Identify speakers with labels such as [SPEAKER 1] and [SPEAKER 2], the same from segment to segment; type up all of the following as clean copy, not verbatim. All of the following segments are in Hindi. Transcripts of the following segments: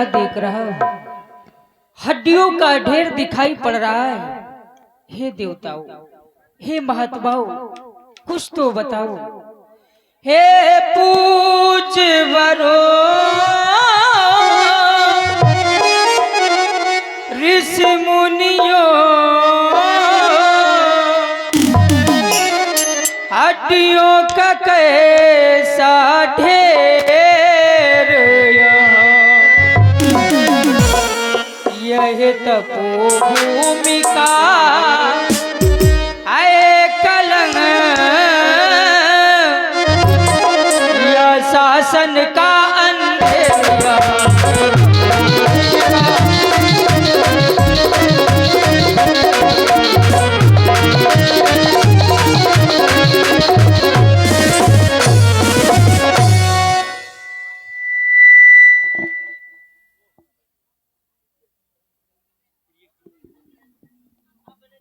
[SPEAKER 1] क्या देख रहा हूँ? हड्डियों का ढेर दिखाई पड़ रहा है। हे देवताओं, हे महात्माओं, कुछ तो बताओ। हे पूज वरो ऋषि मुनियों, हड्डियों का कैसा ढेर यह तपोभूमि का है कलंक, यह शासन का अंधेरा।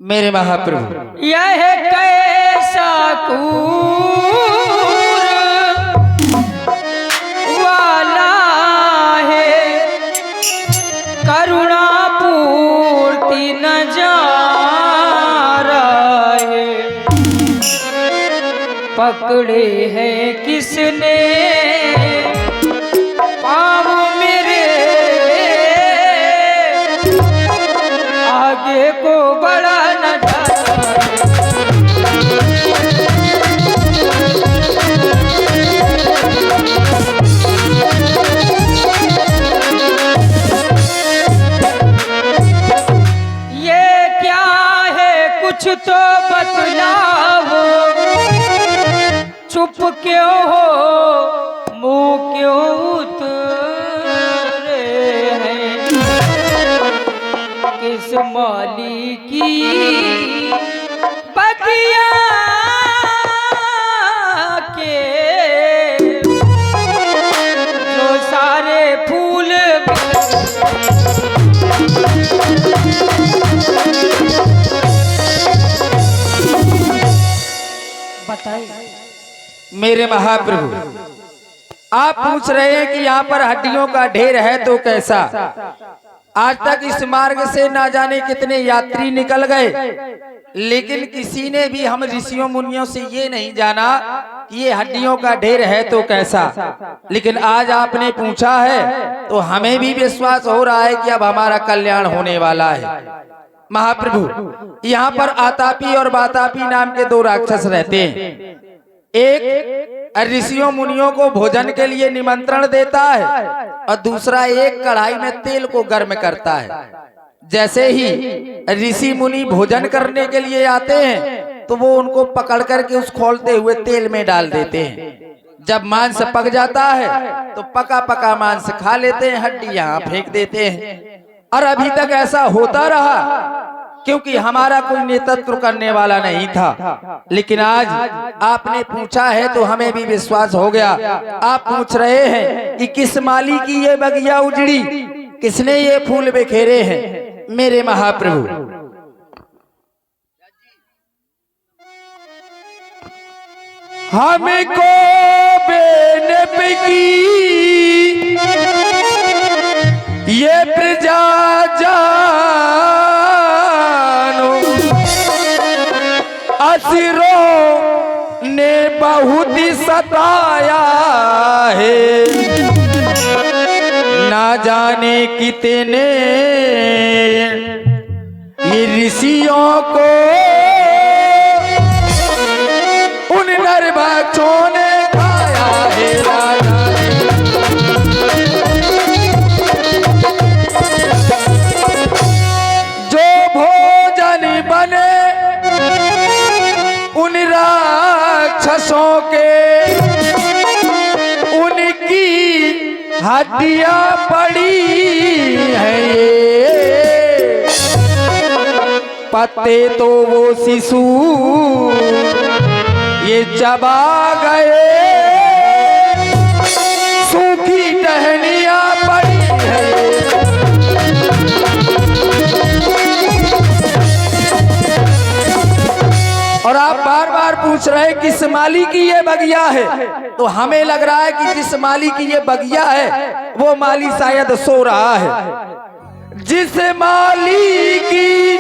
[SPEAKER 2] मेरे महाप्रभु,
[SPEAKER 1] यह कैसा कूर वाला है, करुणा पूर्ति न जा रहा है। पकड़े हैं किसने पाँव मेरे, आगे को बढ़ा न जाता। ये क्या है कुछ तो बतलाओ, चुप क्यों हो, मुंह क्यों उतरे हैं? किस मौली की बतिया के जो सारे फूल बताइए।
[SPEAKER 2] मेरे महाप्रभु, आप पूछ रहे हैं कि यहाँ पर हड्डियों का ढेर है तो कैसा? आज तक इस मार्ग से ना जाने कितने यात्री निकल गए, लेकिन किसी ने भी हम ऋषियों मुनियों से ये नहीं जाना कि ये हड्डियों का ढेर है तो कैसा। लेकिन आज आपने पूछा है तो हमें भी विश्वास हो रहा है कि अब हमारा कल्याण होने वाला है। महाप्रभु, यहाँ पर आतापी और बातापी नाम के दो राक्षस रहते हैं। एक ऋषियों मुनियों को भोजन के लिए निमंत्रण देता है और दूसरा एक कढ़ाई में तेल को गर्म करता है। जैसे ही ऋषि मुनि भोजन करने के लिए आते हैं तो वो उनको पकड़ करके उस खौलते हुए तेल में डाल देते हैं। जब मांस पक जाता है तो पका पका मांस खा लेते हैं, हड्डी यहाँ फेंक देते हैं। और अभी तक ऐसा होता रहा क्योंकि हमारा कोई नेतृत्व करने वाला नहीं था। लेकिन आज आपने पूछा है तो हमें भी विश्वास हो गया। आप पूछ रहे हैं कि किस माली की ये बगिया उजड़ी, किसने ये फूल बिखेरे हैं? मेरे महाप्रभु, हमको बेनप की ये प्रजा जानो, असुरों ने बहुत सताया है, ना जाने कितने ये ऋषियों को उन नरभक्षों ने खाया है। जो भोजन बने उन राक्षसों के, उनकी हड्डियां पड़ी है। पत्ते तो वो शिशु ये चबा गए, सूखी टहनियां पड़ी है। और आप बार बार पूछ रहे हैं किस माली की ये बगिया है, तो हमें लग रहा है कि जिस माली की ये बगिया है वो माली शायद सो रहा है। जिस माली की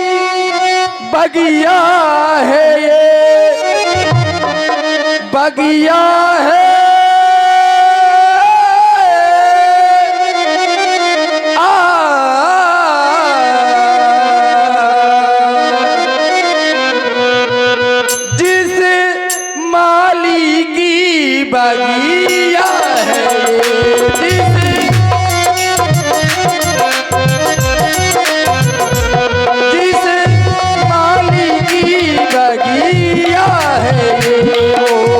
[SPEAKER 2] बगिया है ये बगिया है, बगिया है जिस माली की बगिया है वो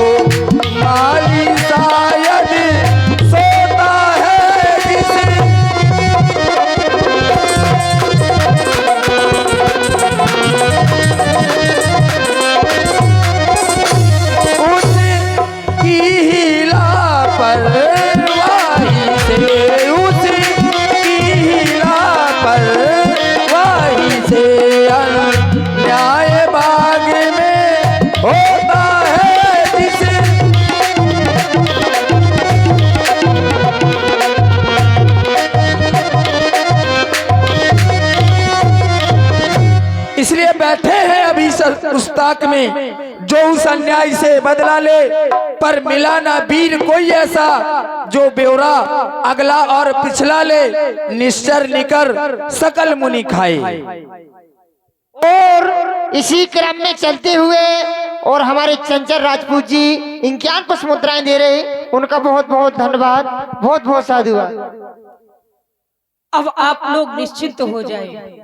[SPEAKER 2] माली शायद सोता है इसलिए बैठे हैं अभी उस ताक में जो उस अन्याय से बदला ले, पर मिला ना वीर कोई ऐसा जो ब्यौरा अगला और पिछला ले, निश्चर निकर सकल मुनि खाए।
[SPEAKER 3] और इसी क्रम में चलते हुए और हमारे चंचल राजपूत जी इक्यावन पुष्प मुद्राएं दे रहे, उनका बहुत बहुत धन्यवाद, बहुत बहुत साधुवाद।
[SPEAKER 1] अब आप लोग निश्चिंत हो जाए।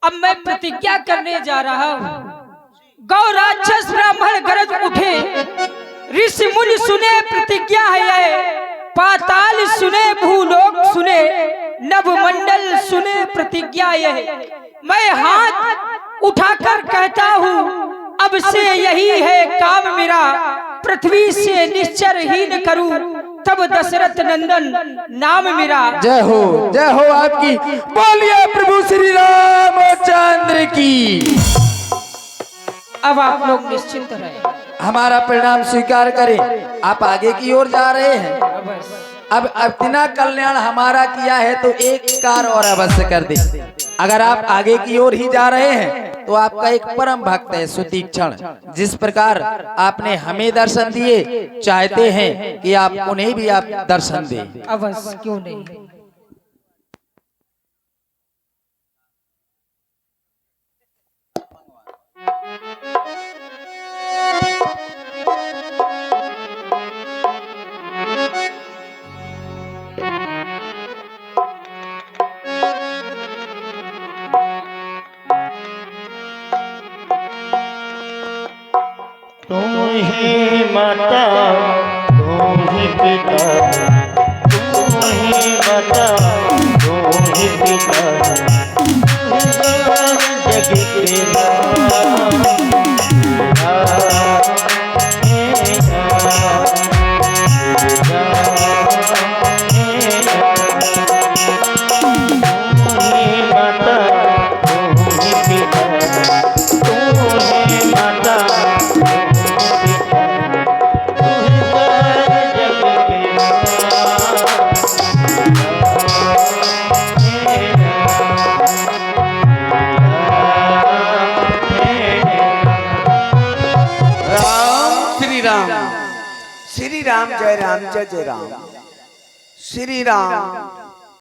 [SPEAKER 1] अब मैं प्रतिज्ञा करने जा रहा हूँ। गौ राक्षस ब्राह्मण गरज उठे, ऋषि मुनि सुने प्रतिज्ञा है ये, पाताल सुने भूलोक सुने, नवमंडल सुने प्रतिज्ञा यह। मैं हाथ उठाकर कहता हूँ अब से यही है काम मेरा, पृथ्वी से निश्चर हीन करूं तब दशरथ नंदन नाम मेरा।
[SPEAKER 2] जय हो आपकी, बोलिए प्रभु श्री रामचंद्र की।
[SPEAKER 1] अब आप लोग निश्चिंत रहे,
[SPEAKER 2] हमारा परिणाम स्वीकार करें। आप आगे की ओर जा रहे हैं, अब इतना कल्याण हमारा किया है तो एक कार और अवश्य कर दे। अगर आप आगे की ओर ही जा रहे हैं तो आपका एक परम भक्त है सुतीक्षण, जिस प्रकार आपने हमें दर्शन दिए, चाहते हैं कि आप उन्हें भी आप दर्शन दें।
[SPEAKER 1] अवश्य, क्यों नहीं।
[SPEAKER 3] तुम ही माता तुम ही पिता, तुम ही माता तुम ही पिता, जग के
[SPEAKER 4] श्री राम जय राम जय जय राम। श्री राम